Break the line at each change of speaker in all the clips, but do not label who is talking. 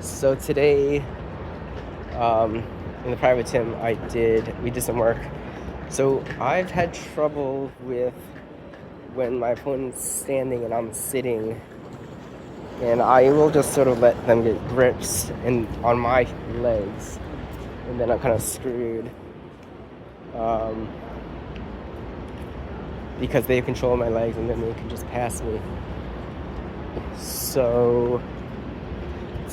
So today, in the private gym, we did some work. So I've had trouble with when my opponent's standing and I'm sitting, and I will just sort of let them get grips on my legs, and then I'm kind of screwed because they control my legs, and then they can just pass me. So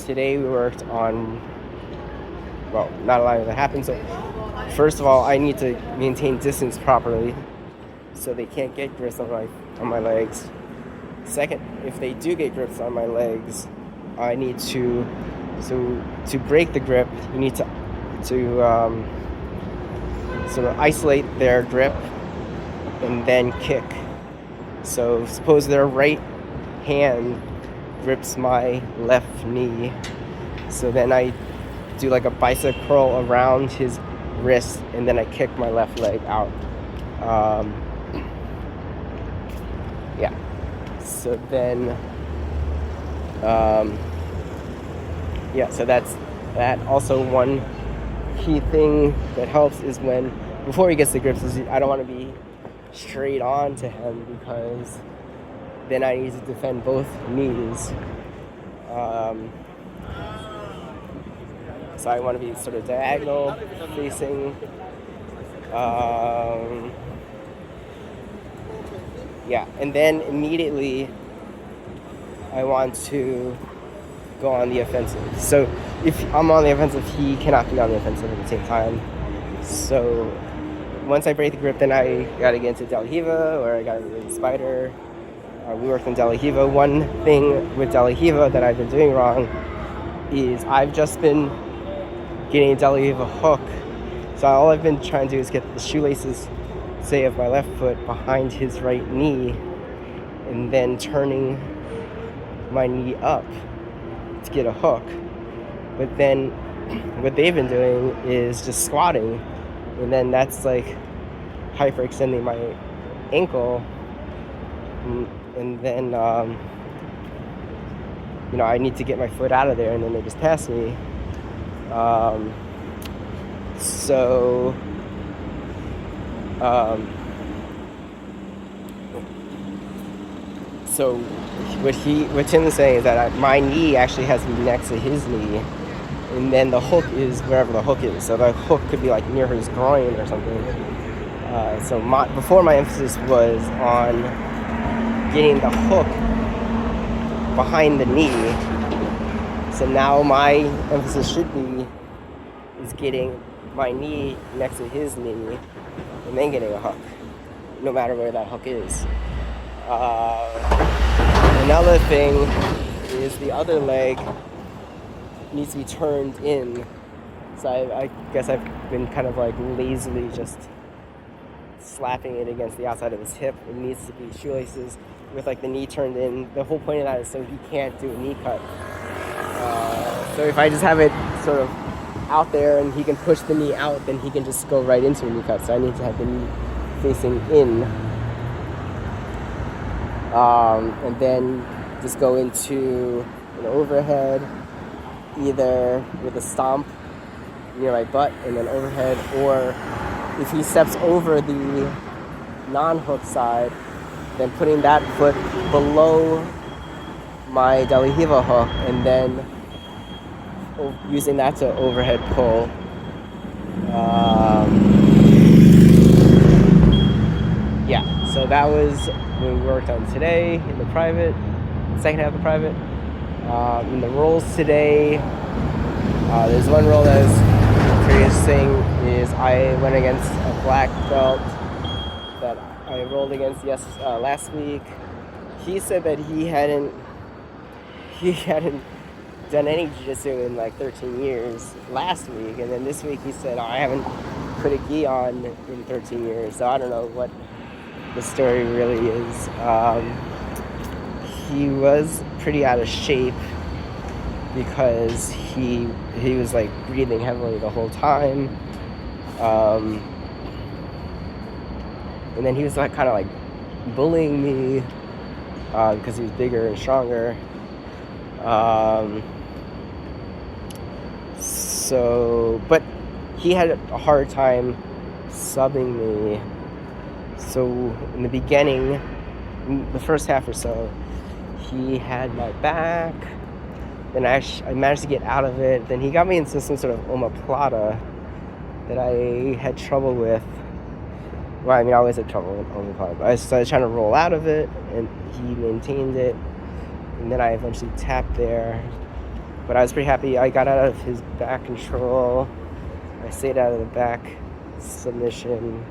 today we worked on, well, not allowing that to happen. So first of all, I need to maintain distance properly so they can't get grips on my legs. Second, if they do get grips on my legs, I need to break the grip. You need to sort of isolate their grip and then kick. So suppose their right hand grips my left knee, so then I do like a bicep curl around his wrist, and then I kick my left leg out. Yeah. So then, so that's that. Also, one key thing that helps is before he gets the grips, I don't want to be straight on to him, because then I need to defend both knees. So I want to be sort of diagonal facing. And then immediately I want to go on the offensive. So if I'm on the offensive, he cannot be on the offensive at the same time. So once I break the grip, then I gotta get into De La Riva, or I gotta get into Spider. We worked on De La Riva. One thing with De La Riva that I've been doing wrong is I've just been getting a De La Riva hook. So all I've been trying to do is get the shoelaces, say, of my left foot behind his right knee, and then turning my knee up to get a hook. But then what they've been doing is just squatting, and then that's like hyperextending my ankle, and then I need to get my foot out of there, and then they just pass me. So what Tim is saying is that my knee actually has to be next to his knee, and then the hook is wherever the hook is. So the hook could be like near his groin or something. Before my emphasis was on getting the hook behind the knee. So now my emphasis is getting my knee next to his knee, and then getting a hook, no matter where that hook is. Another thing is the other leg needs to be turned in. So I guess I've been kind of like lazily just slapping it against the outside of his hip. It needs to be shoelaces with like the knee turned in. The whole point of that is so he can't do a knee cut. So if I just have it sort of out there and he can push the knee out, then he can just go right into a knee cut. So I need to have the knee facing in, and then just go into an overhead, either with a stomp near my butt and then overhead, or if he steps over the non-hook side, then putting that foot below my De La Riva hook, and then using that to overhead pull. So that was what we worked on today in the private, second half of the private. In the rolls today, there's one roll that is pretty interesting. Is I went against a black belt that I rolled against last week. He said that he hadn't done any jiu-jitsu in like 13 years last week, and then this week he said, I haven't put a gi on in 13 years, so I don't know what the story really is. He was pretty out of shape because he was like breathing heavily the whole time, and then he was like kind of like bullying me because he was bigger and stronger. So, but he had a hard time subbing me. So in the beginning, the first half or so, he had my back. Then I managed to get out of it. Then he got me into some sort of omoplata that I had trouble with. Well, I mean, I always had trouble with omoplata. But I started trying to roll out of it, and he maintained it. And then I eventually tapped there. But I was pretty happy. I got out of his back control. I stayed out of the back submission.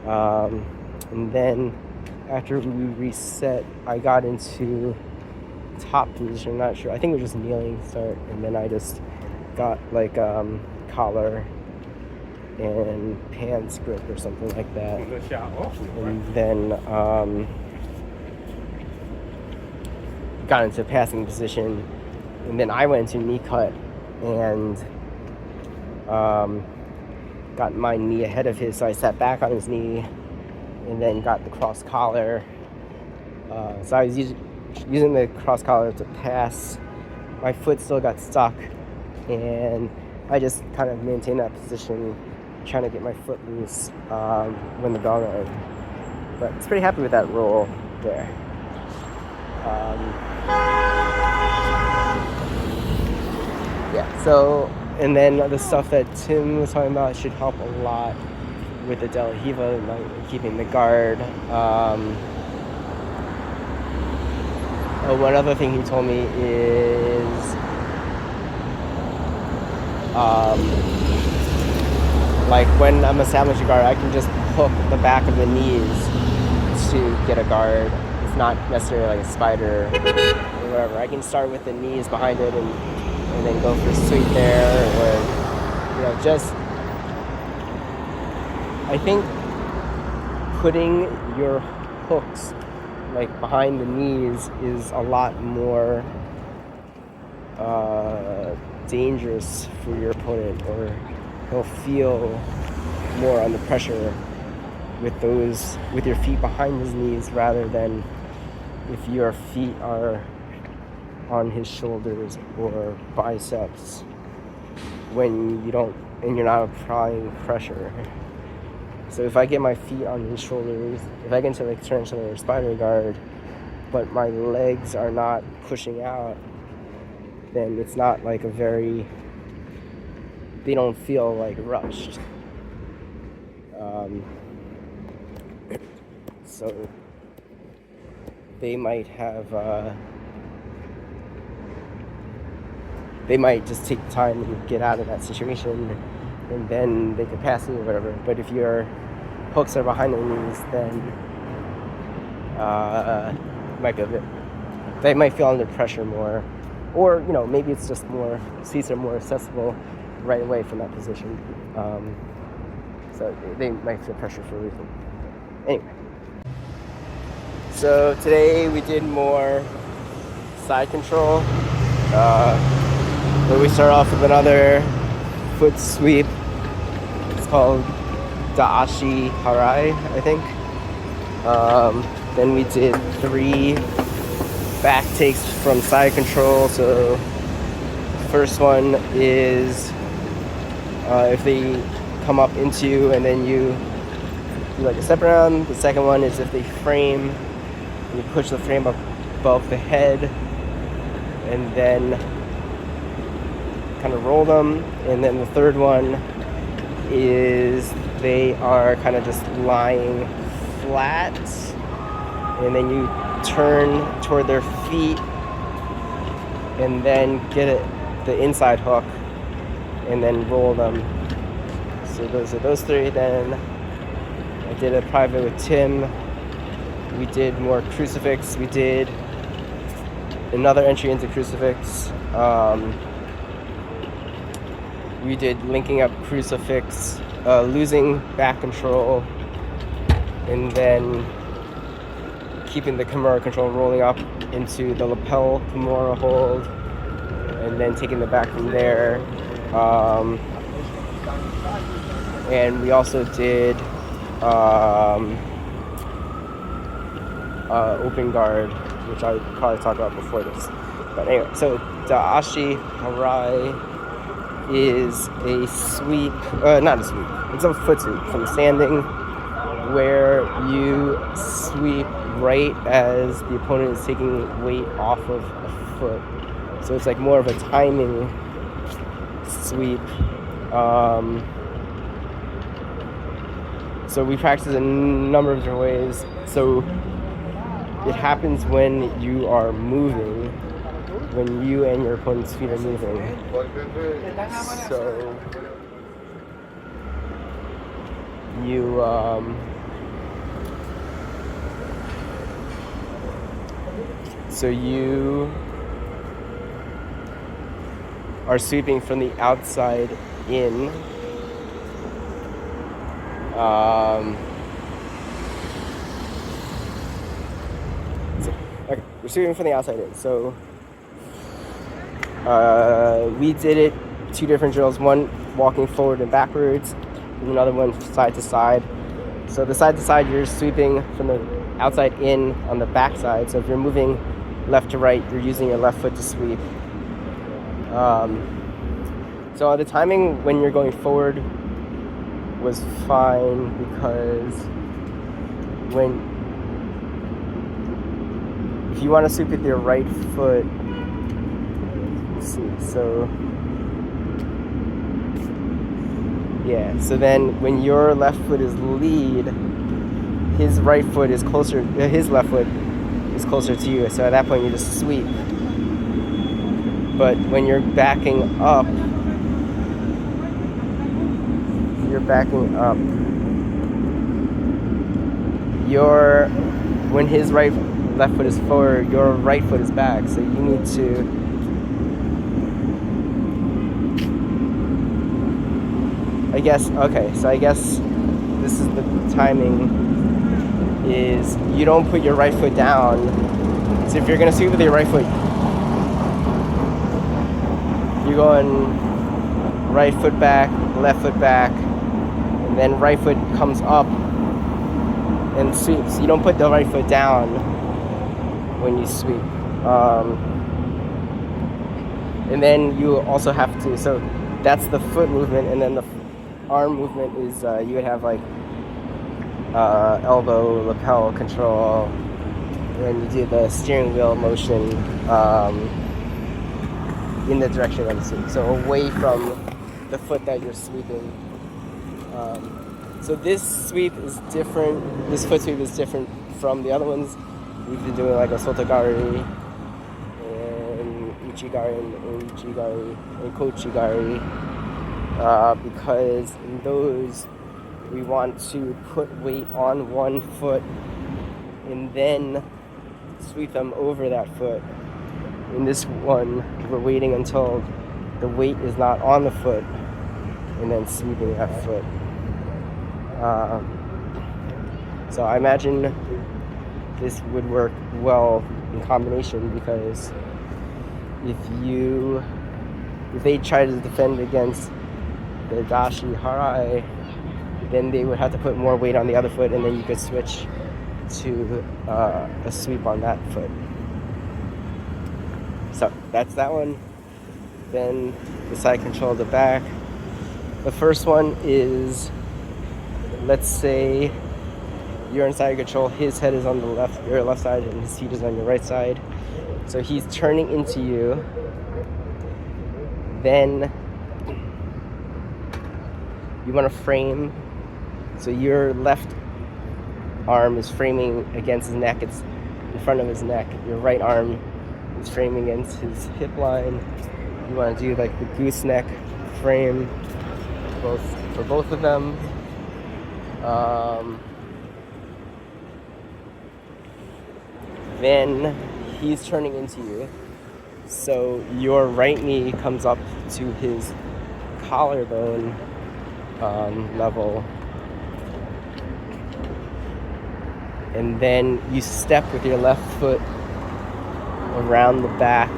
And then after we reset, I got into top position. I'm not sure. I think it was just kneeling start. And then I just got like collar and pants grip or something like that. And then got into passing position. And then I went into knee cut and got my knee ahead of his. So I sat back on his knee and then got the cross collar. So I was using the cross collar to pass. My foot still got stuck, and I just kind of maintained that position, trying to get my foot loose when the bell rang. But I was pretty happy with that roll there. Yeah, so, and then the stuff that Tim was talking about should help a lot with the De La Riva, like keeping the guard. One other thing he told me is like when I'm establishing a guard, I can just hook the back of the knees to get a guard. It's not necessarily like a spider or whatever. I can start with the knees behind it and then go for a sweep there, or just I think putting your hooks like behind the knees is a lot more dangerous for your opponent, or he'll feel more under pressure with your feet behind his knees rather than if your feet are on his shoulders or biceps when you're not applying pressure. So if I get my feet on his shoulders, if I get into like tarantula or spider guard, but my legs are not pushing out, then it's not like they don't feel like rushed. So they might just take time to get out of that situation, and then they could pass you or whatever. But if your hooks are behind the knees, then they might feel under pressure more, or maybe it's just more seats are more accessible right away from that position. So they might feel pressure for a reason. Anyway, so today we did more side control. But we start off with another foot sweep. It's called the ashi harai, I think. Then we did 3 back takes from side control. So the first one is if they come up into you and then you do like a step around. The second one is if they frame and you push the frame up above the head and then kind of roll them. And then the third one is they are kind of just lying flat, and then you turn toward their feet and then get the inside hook and then roll them. So those are those 3. Then I did a private with Tim. We did more crucifix. We did another entry into crucifix. We did linking up crucifix, losing back control, and then keeping the Kimura control, rolling up into the lapel Kimura hold, and then taking the back from there. And we also did open guard, which I would probably talk about before this. But anyway, so the ashi harai is a sweep, not a sweep, it's a foot sweep from standing, where you sweep right as the opponent is taking weight off of a foot. So it's like more of a timing sweep. So we practice a number of different ways. So it happens when you are moving, when you and your opponent's feet are moving. So you are sweeping from the outside in. Okay, we're sweeping from the outside in. So we did it 2 different drills. One walking forward and backwards, and another one side to side. So the side to side, you're sweeping from the outside in on the back side. So if you're moving left to right, you're using your left foot to sweep. So the timing when you're going forward was fine, because if you want to sweep with your right foot, let's see, so yeah, so then when your left foot is lead, his right foot is closer, his left foot is closer to you, so at that point you just sweep. But when you're backing up, when his left foot is forward, your right foot is back, so you need to I guess this is the timing, is you don't put your right foot down. So if you're gonna sweep with your right foot, you're going right foot back, left foot back, and then right foot comes up and sweeps. You don't put the right foot down when you sweep. And then you also have to, so that's the foot movement, and then the arm movement is you would have like elbow, lapel control, and you do the steering wheel motion in the direction of the sweep, so away from the foot that you're sweeping. So this sweep is different. This foot sweep is different from the other ones. We've been doing like a sotogari and uchigari and ouchigari and kochigari, because in those we want to put weight on one foot and then sweep them over that foot. In this one, we're waiting until the weight is not on the foot and then sweeping that foot. So I imagine this would work well in combination, because if they try to defend against the ashi harai, then they would have to put more weight on the other foot, and then you could switch to a sweep on that foot. So that's that one. Then the side control of the back. The first one is, let's say you're in side control, his head is on the left, your left side, and his feet is on your right side. So he's turning into you. Then you want to frame. So your left arm is framing against his neck, it's in front of his neck. Your right arm is framing against his hip line. You want to do like the gooseneck frame for both of them. Then he's turning into you. So your right knee comes up to his collarbone level. And then you step with your left foot around the back,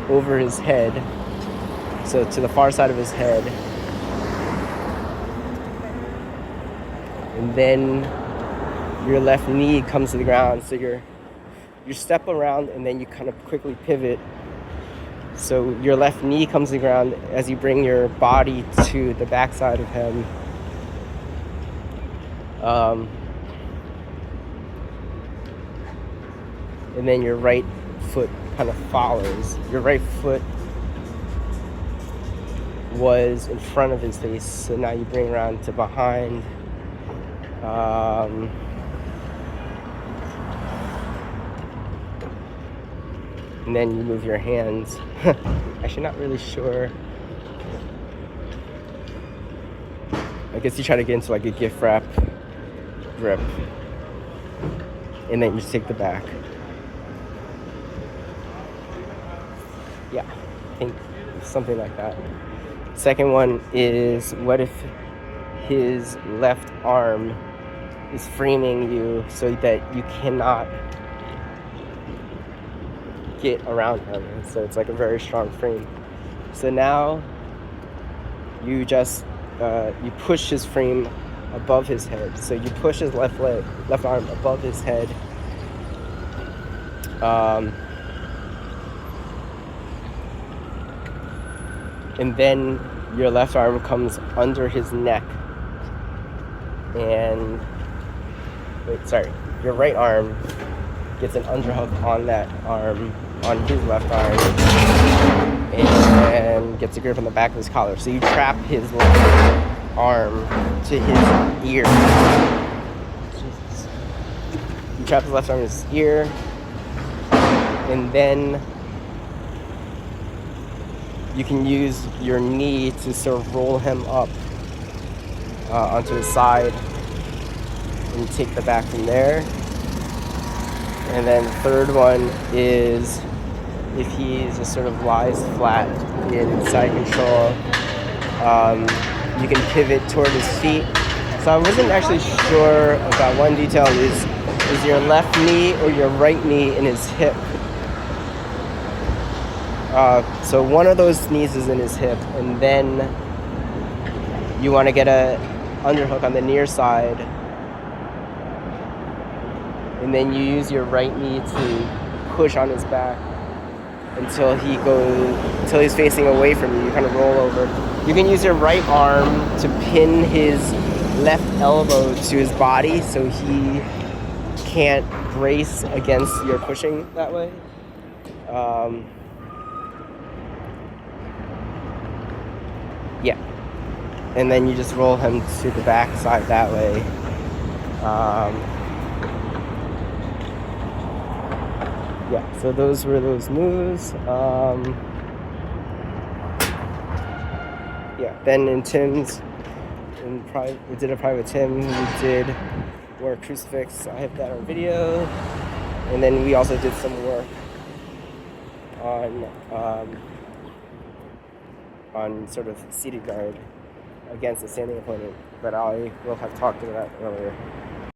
over his head, so to the far side of his head. And then your left knee comes to the ground, so you step around and then you kind of quickly pivot So your left knee comes to the ground as you bring your body to the backside of him. And then your right foot kind of follows. Your right foot was in front of his face, so now you bring around to behind. And then you move your hands. Actually, not really sure. I guess you try to get into like a gift wrap grip. And then you just take the back. Yeah, I think something like that. Second one is, what if his left arm is framing you so that you cannot get around him? So it's like a very strong frame. So now you just you push his frame above his head. So you push his left arm above his head. And then your left arm comes under his neck. And your right arm gets an underhook on that arm, on his left arm, and gets a grip on the back of his collar. So you trap his left arm to his ear. Jesus. You trap his left arm to his ear, and then you can use your knee to sort of roll him up onto his side and take the back from there. And then the third one is, if he just sort of lies flat in side control, you can pivot toward his feet. So I wasn't actually sure about one detail, is your left knee or your right knee in his hip. So one of those knees is in his hip, and then you want to get a underhook on the near side, and then you use your right knee to push on his back until he's facing away from you. You kind of roll over. You can use your right arm to pin his left elbow to his body so he can't brace against your pushing that way. Yeah, and then you just roll him to the back side that way. Yeah, so those were those moves. Yeah, then in Tim's, we did a private Tim. We did work crucifix. I have that on video. And then we also did some work on sort of seated guard against a standing opponent, but I will have talked about that earlier.